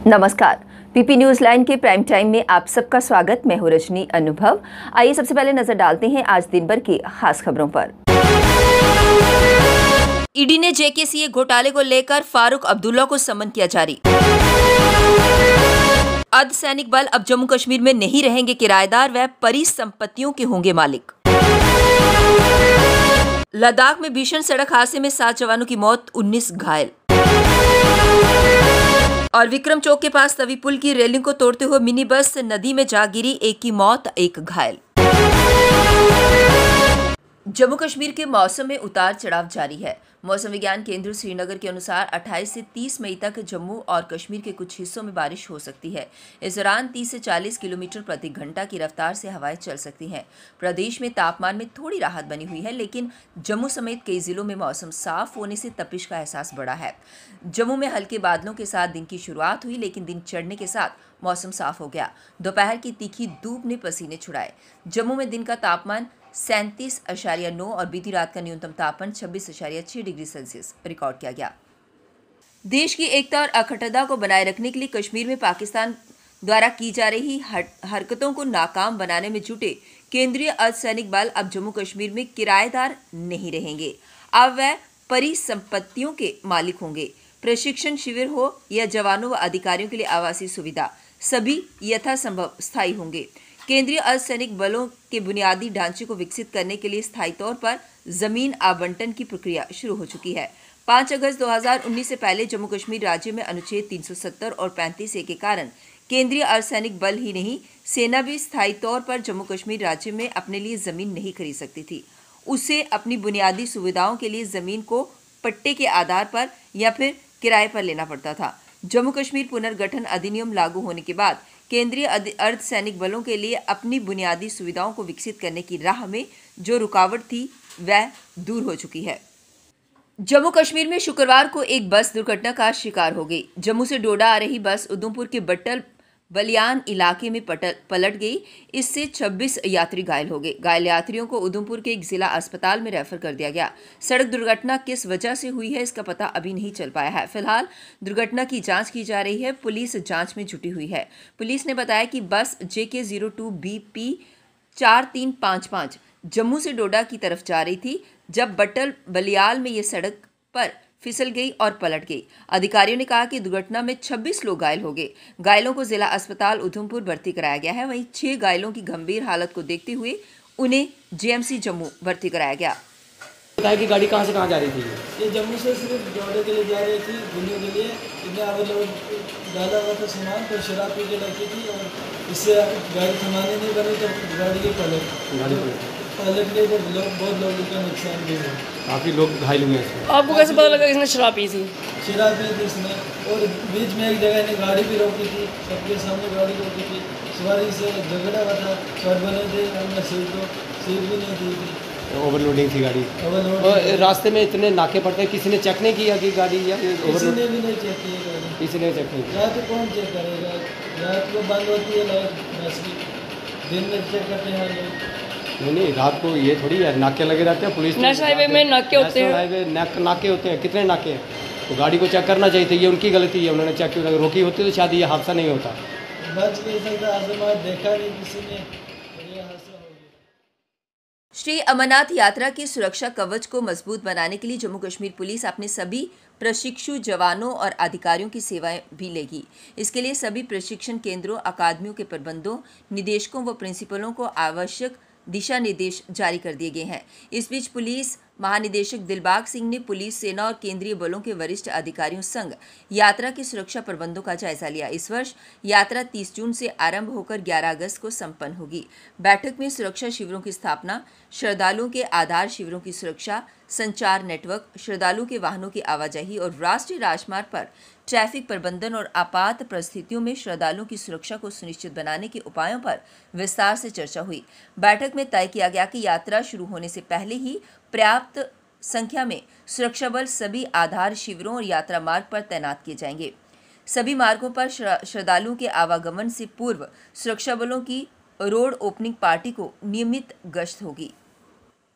नमस्कार, PP news line के prime time में आप सबका स्वागत। मैं हूं रजनी अनुभव। आइए सबसे पहले नजर डालते हैं आज दिन भर की खास खबरों पर। ईडी ने जेकेसीए घोटाले को लेकर फारूक अब्दुल्ला को समन किया जारी। अर्धसैनिक बल अब जम्मू कश्मीर में नहीं रहेंगे किराएदार व परिसंपत्तियों के होंगे मालिक। लद्दाख में भीषण सड़क हादसे में 7 जवानों की मौत, 19 घायल। और विक्रम चौक के पास तवी पुल की रेलिंग को तोड़ते हुए मिनी बस नदी में जा गिरी, 1 की मौत 1 घायल। जम्मू कश्मीर के मौसम में उतार चढ़ाव जारी है। मौसम विज्ञान केंद्र श्रीनगर के अनुसार 28 से 30 मई तक जम्मू और कश्मीर के कुछ हिस्सों में बारिश हो सकती है। इस दौरान 30 से 40 किलोमीटर प्रति घंटा की रफ्तार से हवाएं चल सकती हैं। प्रदेश में तापमान में थोड़ी राहत बनी हुई है, लेकिन जम्मू समेत कई जिलों में मौसम साफ होने से तपिश का एहसास बढ़ा है। जम्मू में हल्के बादलों के साथ दिन की शुरुआत हुई, लेकिन दिन चढ़ने के साथ मौसम साफ हो गया। दोपहर की तीखी धूप ने पसीने छुड़ाए। जम्मू में दिन का तापमान 37.9 और बीती रात का न्यूनतम तापमान 26.6 डिग्री सेल्सियस रिकॉर्ड किया गया। देश की एकता और अखंडता को बनाए रखने के लिए कश्मीर में पाकिस्तान द्वारा की जा रही हरकतों को नाकाम बनाने में जुटे केंद्रीय अर्धसैनिक बल अब जम्मू कश्मीर में किराएदार नहीं रहेंगे। अब वह परिसंपत्तियों के मालिक होंगे। प्रशिक्षण शिविर हो या जवानों व अधिकारियों के लिए आवासीय सुविधा, सभी यथासंभव स्थायी होंगे। केंद्रीय अर्धसैनिक बलों के बुनियादी ढांचे को विकसित करने के लिए स्थायी तौर पर जमीन आवंटन की प्रक्रिया शुरू हो चुकी है। 5 अगस्त 2019 से पहले जम्मू कश्मीर राज्य में अनुच्छेद 370 और 35A के कारण केंद्रीय अर्धसैनिक बल ही नहीं, सेना भी स्थायी तौर पर जम्मू कश्मीर राज्य में अपने लिए जमीन नहीं खरीद सकती थी। उसे अपनी बुनियादी सुविधाओं के लिए जमीन को पट्टे के आधार पर या फिर किराए पर लेना पड़ता था। जम्मू कश्मीर पुनर्गठन अधिनियम लागू होने के बाद केंद्रीय अर्धसैनिक बलों के लिए अपनी बुनियादी सुविधाओं को विकसित करने की राह में जो रुकावट थी वह दूर हो चुकी है। जम्मू कश्मीर में शुक्रवार को एक बस दुर्घटना का शिकार हो गई। जम्मू से डोडा आ रही बस उधमपुर के बट्टल बलियान इलाके में पलट गई। इससे 26 यात्री घायल हो गए। घायल यात्रियों को उधमपुर के एक जिला अस्पताल में रेफर कर दिया गया। सड़क दुर्घटना किस वजह से हुई है इसका पता अभी नहीं चल पाया है। फिलहाल दुर्घटना की जांच की जा रही है। पुलिस जांच में जुटी हुई है। पुलिस ने बताया कि बस JK02 BP 4355 जम्मू से डोडा की तरफ जा रही थी, जब बट्टल बलियाल में ये सड़क पर फिसल गई और पलट गई। अधिकारियों ने कहा कि दुर्घटना में 26 लोग घायल हो गए। घायलों को जिला अस्पताल उधमपुर भर्ती कराया गया है। वहीं 6 घायलों की गंभीर हालत को देखते हुए उन्हें JMC जम्मू भर्ती कराया गया। बताया कि गाड़ी कहां से कहां जा रही थी? ये जम्मू से सिर्फ जोड़े के लिए जा रही थी, घूमने के लिए। इतने आगे लोग डाला हुआ था सामान, तो शराब पी के लगी थी और इससे गाड़ी थमाने नहीं बनी तो गाड़ी के पलट गई। तो बहुत लोगों का नुकसान भी हुआ, काफ़ी लोग घायल हुए हैं। आपको कैसे पता लगा इसने शराब पी थी? शराब पी थी इसने, और बीच में एक जगह ने गाड़ी भी रोकी थी, सबके सामने गाड़ी रोकी थी। सवारी से झगड़ा हुआ था, सर बने थे, हमने सीट भी नहीं दी थी। ओवरलोडिंग थी गाड़ी। और रास्ते में इतने नाके पड़ते हैं, किसी ने चेक नहीं किया कि गाड़ी या किसी ने भी नहीं चेक किया गाड़ी। किसी ने चेक नहीं किया। रात को कौन चेक करेगा? रात को बंद होती है लाइट बस की, दिन में चेक करते हैं लोग। नहीं, रात को ये थोड़ी है, नाके लगे रहते हैं। पुलिस नेशनल हाईवे में नाके होते हैं। हाईवे नाके होते हैं, कितने नाके हैं? तो गाड़ी को चेक करना चाहिए था। ये उनकी गलती है, उन्होंने चेक क्यों रोकी होती तो शायद ये हादसा नहीं होता। बच नहीं सकता, आजमात देखा नहीं किसी ने, ये हादसा हो गया। श्री अमरनाथ यात्रा की सुरक्षा कवच को मजबूत बनाने के लिए जम्मू कश्मीर पुलिस अपने सभी प्रशिक्षु जवानों और अधिकारियों की सेवाएं भी लेगी। इसके लिए सभी प्रशिक्षण केंद्रों, अकादमियों के प्रबंधों, निदेशकों व प्रिंसिपलों को आवश्यक दिशा निर्देश जारी कर दिए गए हैं। इस बीच पुलिस महानिदेशक दिलबाग सिंह ने पुलिस, सेना और केंद्रीय बलों के वरिष्ठ अधिकारियों संग यात्रा के सुरक्षा प्रबंधों का जायजा लिया। इस वर्ष यात्रा 30 जून से आरंभ होकर 11 अगस्त को संपन्न होगी। बैठक में सुरक्षा शिविरों की स्थापना, श्रद्धालुओं के आधार शिविरों की सुरक्षा, संचार नेटवर्क, श्रद्धालुओं के वाहनों की आवाजाही और राष्ट्रीय राजमार्ग पर ट्रैफिक प्रबंधन और आपात परिस्थितियों में श्रद्धालुओं की सुरक्षा को सुनिश्चित बनाने के उपायों पर विस्तार से चर्चा हुई। बैठक में तय किया गया कि यात्रा शुरू होने से पहले ही पर्याप्त संख्या में सुरक्षा बल सभी आधार शिविरों और यात्रा मार्ग पर तैनात किए जाएंगे। सभी मार्गों पर श्रद्धालुओं के आवागमन से पूर्व सुरक्षा बलों की रोड ओपनिंग पार्टी को नियमित गश्त होगी।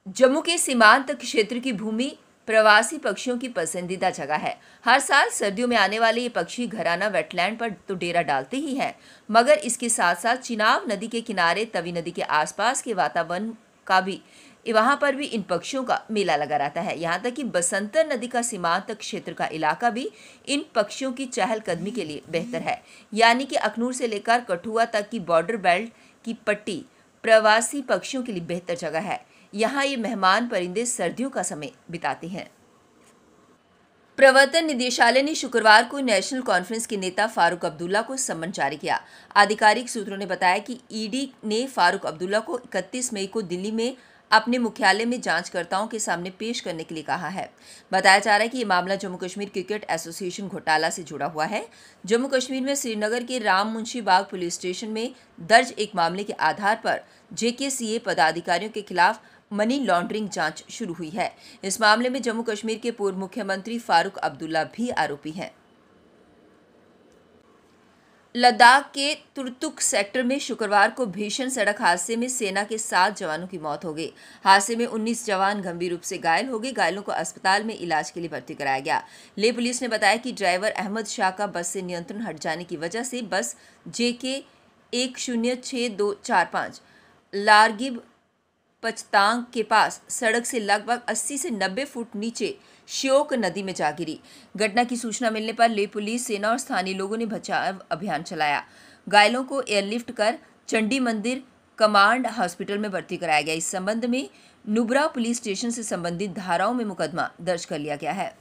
जम्मू के सीमांत क्षेत्र की भूमि प्रवासी पक्षियों की पसंदीदा जगह है। हर साल सर्दियों में आने वाले ये पक्षी घराना वेटलैंड पर तो डेरा डालते ही हैं, मगर इसके साथ साथ चिनाब नदी के किनारे, तवी नदी के आसपास के वातावरण का भी वहां पर भी इन पक्षियों का मेला लगा रहता है। यहाँ तक कि बसंतर नदी का सीमांत क्षेत्र का इलाका भी इन पक्षियों की चहलकदमी के लिए बेहतर है। यानी कि अखनूर से लेकर कठुआ तक की बॉर्डर बेल्ट की पट्टी प्रवासी पक्षियों के लिए बेहतर जगह है। यहाँ ये मेहमान परिंदे सर्दियों का समय बिताते हैं। प्रवर्तन निदेशालय ने शुक्रवार को नेशनल कॉन्फ्रेंस के नेता फारूक अब्दुल्ला को सम्मन जारी किया। आधिकारिक सूत्रों ने बताया कि ईडी ने फारूक अब्दुल्ला को 31 मई को दिल्ली में अपने मुख्यालय में जांचकर्ताओं के सामने पेश करने के लिए कहा है। बताया जा रहा है कि ये मामला जम्मू कश्मीर क्रिकेट एसोसिएशन घोटाला से जुड़ा हुआ है। जम्मू कश्मीर में श्रीनगर के राम मुंशी बाग पुलिस स्टेशन में दर्ज एक मामले के आधार पर JKCA पदाधिकारियों के खिलाफ मनी लॉन्ड्रिंग जांच शुरू हुई है। इस मामले में जम्मू कश्मीर के पूर्व मुख्यमंत्री फारूक अब्दुल्ला भी आरोपी हैं। लद्दाख के तुर्तुक सेक्टर में शुक्रवार को भीषण सड़क हादसे में सेना के 7 जवानों की मौत हो गई। हादसे में 19 जवान गंभीर रूप से घायल हो गए। घायलों को अस्पताल में इलाज के लिए भर्ती कराया गया। लेह पुलिस ने बताया कि ड्राइवर अहमद शाह का बस से नियंत्रण हट जाने की वजह से बस JK 106245 लारगिब पचतांग के पास सड़क से लगभग 80 से 90 फुट नीचे श्योक नदी में जा गिरी। घटना की सूचना मिलने पर लेह पुलिस, सेना और स्थानीय लोगों ने बचाव अभियान चलाया। घायलों को एयरलिफ्ट कर चंडी मंदिर कमांड हॉस्पिटल में भर्ती कराया गया। इस संबंध में नुब्रा पुलिस स्टेशन से संबंधित धाराओं में मुकदमा दर्ज कर लिया गया है।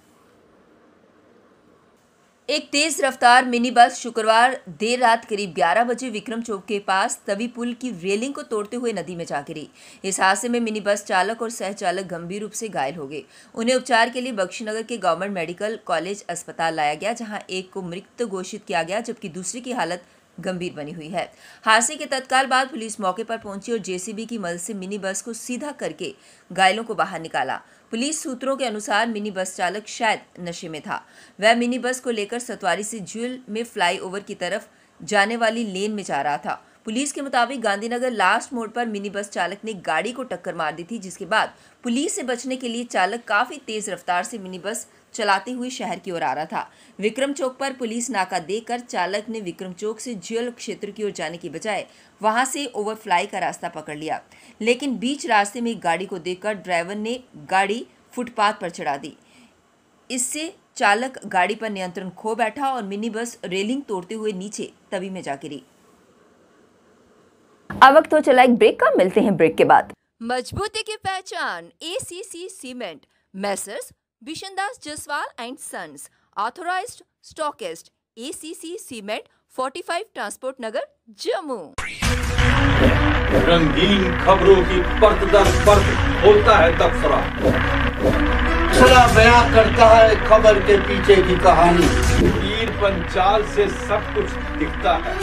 एक तेज रफ्तार मिनी बस शुक्रवार देर रात करीब 11 बजे विक्रम चौक के पास तवी पुल की रेलिंग को तोड़ते हुए नदी में जा गिरी। इस हादसे में मिनी बस चालक और सह चालक गंभीर रूप से घायल हो गए। उन्हें उपचार के लिए बख्शीनगर के गवर्नमेंट मेडिकल कॉलेज अस्पताल लाया गया, जहां एक को मृत घोषित किया गया जबकि दूसरी की हालत गंभीर बनी हुई है। हादसे के तत्काल बाद पुलिस मौके पर पहुंची और JCB की मदद से मिनी बस को सीधा करके घायलों को बाहर निकाला। पुलिस सूत्रों के अनुसार मिनी बस चालक शायद नशे में था। वह मिनी बस को लेकर सतवारी से ज्वेल में फ्लाईओवर की तरफ जाने वाली लेन में जा रहा था। पुलिस के मुताबिक गांधीनगर लास्ट मोड़ पर मिनी बस चालक ने गाड़ी को टक्कर मार दी थी, जिसके बाद पुलिस से बचने के लिए चालक काफी तेज रफ्तार से मिनी बस चलाते हुए शहर की ओर आ रहा था। विक्रम चौक पर पुलिस नाका देकर चालक ने विक्रम चौक से ज्वेल क्षेत्र की ओर जाने की बजाय वहां से ओवरफ्लाई का रास्ता पकड़ लिया, लेकिन बीच रास्ते में एक गाड़ी को देखकर ड्राइवर ने गाड़ी फुटपाथ पर चढ़ा दी। इससे चालक गाड़ी पर नियंत्रण खो बैठा और मिनी बस रेलिंग तोड़ते हुए नीचे तवी में जा गिरी। अब वक्त तो चला एक ब्रेक का, मिलते हैं ब्रेक के बाद। मजबूती की पहचान ACC cement, Messrs Bishandas Jaswal and sons, authorised stockist, ACC cement, 45 transport Nagar, Jammu. रंगीन खबरों की परत दर परत खोलता है तबसरा, बयां करता है खबर के पीछे की कहानी। तीर पंचाल से सब कुछ दिखता है।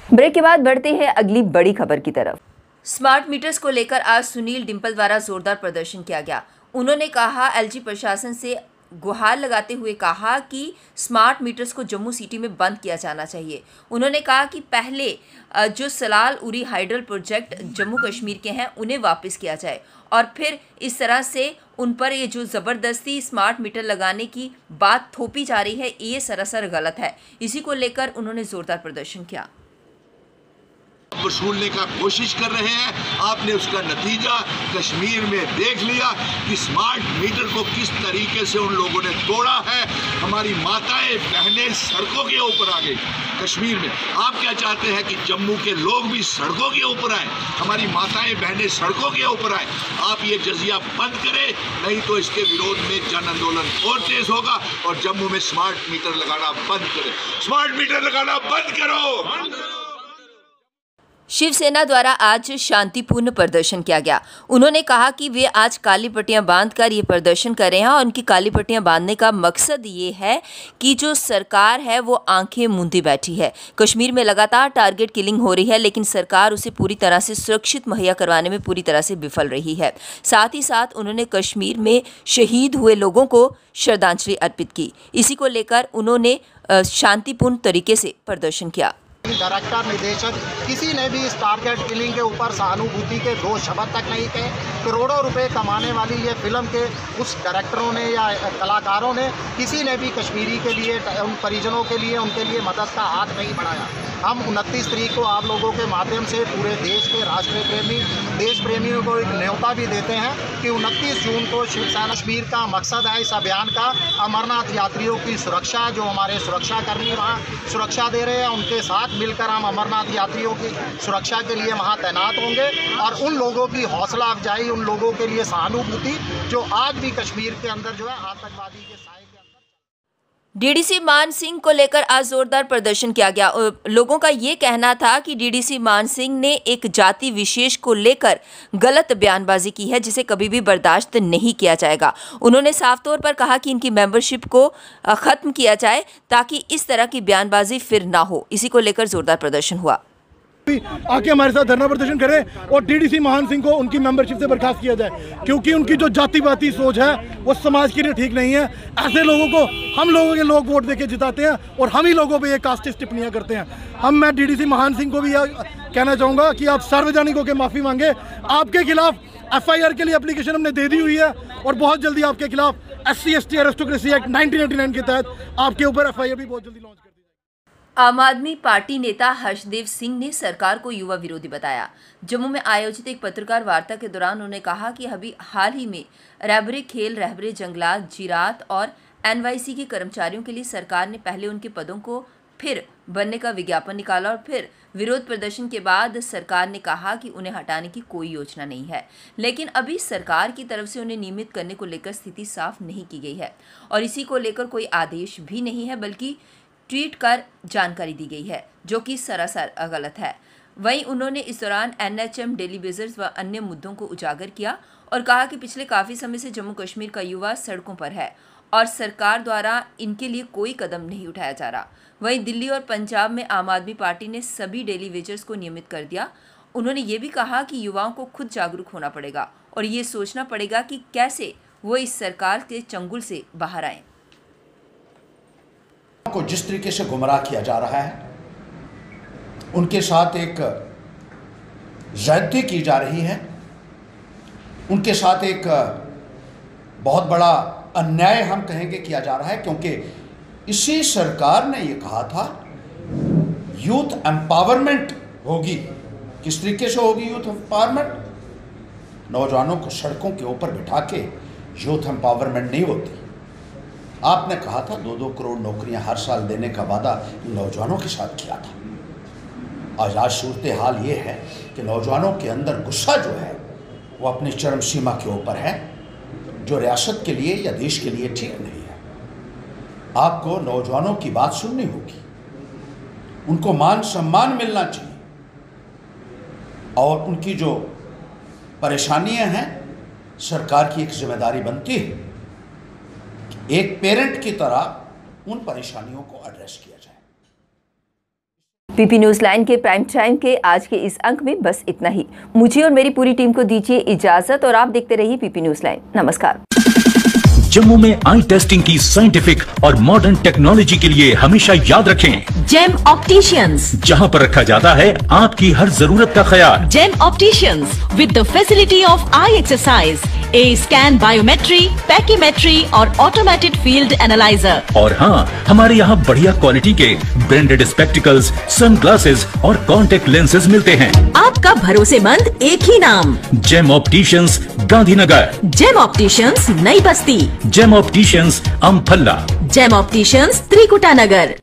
ब्रेक के बाद बढ़ते हैं अगली बड़ी खबर की तरफ। स्मार्ट मीटर्स को लेकर आज सुनील डिंपल द्वारा जोरदार प्रदर्शन किया गया। उन्होंने कहा, LG प्रशासन से गुहार लगाते हुए कहा कि स्मार्ट मीटर्स को जम्मू सिटी में बंद किया जाना चाहिए। उन्होंने कहा कि पहले जो सलाल उरी हाइडल प्रोजेक्ट जम्मू कश्मीर के हैं उन्हें वापस किया जाए और फिर इस तरह से उन पर ये जो ज़बरदस्ती स्मार्ट मीटर लगाने की बात थोपी जा रही है, ये सरासर गलत है। इसी को लेकर उन्होंने जोरदार प्रदर्शन किया। वसूलने का कोशिश कर रहे हैं। आपने उसका नतीजा कश्मीर में देख लिया कि स्मार्ट मीटर को किस तरीके से उन लोगों ने तोड़ा है। हमारी माताएं बहनें सड़कों के ऊपर आ गई कश्मीर में। आप क्या चाहते हैं कि जम्मू के लोग भी सड़कों के ऊपर आए, हमारी माताएं बहनें सड़कों के ऊपर आए? आप ये जजिया बंद करें, नहीं तो इसके विरोध में जन आंदोलन और तेज होगा और जम्मू में स्मार्ट मीटर लगाना बंद करें। स्मार्ट मीटर लगाना बंद करो। शिवसेना द्वारा आज शांतिपूर्ण प्रदर्शन किया गया। उन्होंने कहा कि वे आज काली पट्टियां बांधकर ये प्रदर्शन कर रहे हैं और उनकी काली पट्टियां बांधने का मकसद ये है कि जो सरकार है वो आंखें मूंदी बैठी है। कश्मीर में लगातार टारगेट किलिंग हो रही है, लेकिन सरकार उसे पूरी तरह से सुरक्षित मुहैया करवाने में पूरी तरह से विफल रही है। साथ ही साथ उन्होंने कश्मीर में शहीद हुए लोगों को श्रद्धांजलि अर्पित की। इसी को लेकर उन्होंने शांतिपूर्ण तरीके से प्रदर्शन किया। डायरेक्टर निदेशक किसी ने भी इस टारगेट किलिंग के ऊपर सहानुभूति के 2 शब्द तक नहीं कहे। करोड़ों रुपए कमाने वाली ये फिल्म के उस डायरेक्टरों ने या कलाकारों ने किसी ने भी कश्मीरी के लिए, उन परिजनों के लिए, उनके लिए मदद का हाथ नहीं बढ़ाया। हम 29 तारीख को आप लोगों के माध्यम से पूरे देश के राष्ट्र प्रेमी, देश प्रेमियों को एक न्योता भी देते हैं कि 29 जून को शिवसेना कश्मीर का मकसद है इस अभियान का अमरनाथ यात्रियों की सुरक्षा। जो हमारे सुरक्षाकर्मी वहाँ सुरक्षा दे रहे हैं, उनके साथ मिलकर हम अमरनाथ यात्रियों की सुरक्षा के लिए वहाँ तैनात होंगे और उन लोगों की हौसला अफजाई, उन लोगों के लिए सहानुभूति जो आज भी कश्मीर के अंदर जो है आतंकवादी के साए के अंदर। डीडीसी मान सिंह को लेकर आज जोरदार प्रदर्शन किया गया। लोगों का ये कहना था कि डीडीसी मान सिंह ने एक जाति विशेष को लेकर गलत बयानबाजी की है जिसे कभी भी बर्दाश्त नहीं किया जाएगा। उन्होंने साफ तौर पर कहा कि इनकी मेंबरशिप को खत्म किया जाए ताकि इस तरह की बयानबाजी फिर ना हो। इसी को लेकर जोरदार प्रदर्शन हुआ। आके हमारे साथ धरना प्रदर्शन करें और डीडीसी मान सिंह को उनकी मेंबरशिप से बर्खास्त किया जाए, क्योंकि उनकी जो जातिवादी सोच है वो समाज के लिए ठीक नहीं है। ऐसे लोगों को हम लोगों के लोग वोट देके जिताते हैं और हम ही लोगों पे ये कास्टिस्ट टिप्पणियां करते हैं। मैं डीडीसी मान सिंह को भी कहना चाहूँगा कि आप सार्वजनिक होकर माफ़ी मांगे। आपके खिलाफ FIR के लिए एप्लीकेशन हमने दे दी हुई है और बहुत जल्दी आपके खिलाफ SC/ST एरिस्टोक्रेसी एक्ट 1989 के तहत आपके ऊपर FIR भी बहुत जल्दी लॉन्च कर दी। आम आदमी पार्टी नेता हर्षदेव सिंह ने सरकार को युवा विरोधी बताया। जम्मू में आयोजित एक पत्रकार वार्ता के दौरान उन्होंने कहा कि अभी हाल ही में रहबरे खेल, रहबरे जंगलात, जीरात और NYC के कर्मचारियों के लिए सरकार ने पहले उनके पदों को फिर बनने का विज्ञापन निकाला और फिर विरोध प्रदर्शन के बाद सरकार ने कहा कि उन्हें हटाने की कोई योजना नहीं है। लेकिन अभी सरकार की तरफ से उन्हें नियमित करने को लेकर स्थिति साफ नहीं की गई है और इसी को लेकर कोई आदेश भी नहीं है, बल्कि ट्वीट कर जानकारी दी गई है जो कि सरासर गलत है। वहीं उन्होंने इस दौरान NHM, डेली बेजर्स व अन्य मुद्दों को उजागर किया और कहा कि पिछले काफ़ी समय से जम्मू कश्मीर का युवा सड़कों पर है और सरकार द्वारा इनके लिए कोई कदम नहीं उठाया जा रहा। वहीं दिल्ली और पंजाब में आम आदमी पार्टी ने सभी डेली वेजर्स को नियमित कर दिया। उन्होंने ये भी कहा कि युवाओं को खुद जागरूक होना पड़ेगा और ये सोचना पड़ेगा कि कैसे वो इस सरकार के चंगुल से बाहर आए। को जिस तरीके से गुमराह किया जा रहा है, उनके साथ एक ज़्यादती की जा रही है, उनके साथ एक बहुत बड़ा अन्याय हम कहेंगे किया जा रहा है, क्योंकि इसी सरकार ने ये कहा था यूथ एम्पावरमेंट होगी। किस तरीके से होगी यूथ एम्पावरमेंट? नौजवानों को सड़कों के ऊपर बिठा के यूथ एम्पावरमेंट नहीं होती। आपने कहा था 2-2 करोड़ नौकरियां हर साल देने का वादा नौजवानों के साथ किया था। आज सूरत हाल ये है कि नौजवानों के अंदर गुस्सा जो है वो अपनी चरम सीमा के ऊपर है, जो रियासत के लिए या देश के लिए ठीक नहीं है। आपको नौजवानों की बात सुननी होगी, उनको मान सम्मान मिलना चाहिए और उनकी जो परेशानियां हैं सरकार की एक जिम्मेदारी बनती है एक पेरेंट की तरह उन परेशानियों को एड्रेस किया जाए। PP न्यूज़ लाइन के प्राइम टाइम के आज के इस अंक में बस इतना ही। मुझे और मेरी पूरी टीम को दीजिए इजाजत और आप देखते रहिए PP न्यूज़ लाइन। नमस्कार। जम्मू में आई टेस्टिंग की साइंटिफिक और मॉडर्न टेक्नोलॉजी के लिए हमेशा याद रखें जेम ऑप्टिशियंस, जहां पर रखा जाता है आपकी हर जरूरत का ख्याल। Gem opticians with the facility of eye exercise, A scan, biometry, pachymetry और ऑटोमेटेड फील्ड एनालाइजर। और हाँ, हमारे यहाँ बढ़िया क्वालिटी के ब्रांडेड स्पेक्टिकल्स, सनग्लासेस और कॉन्टेक्ट लेंसेज मिलते हैं। आपका भरोसेमंद एक ही नाम, Gem opticians, Gandhinagar. Gem opticians, Nai Basti. Gem opticians, Amphalla. Gem opticians, Trikuta नगर।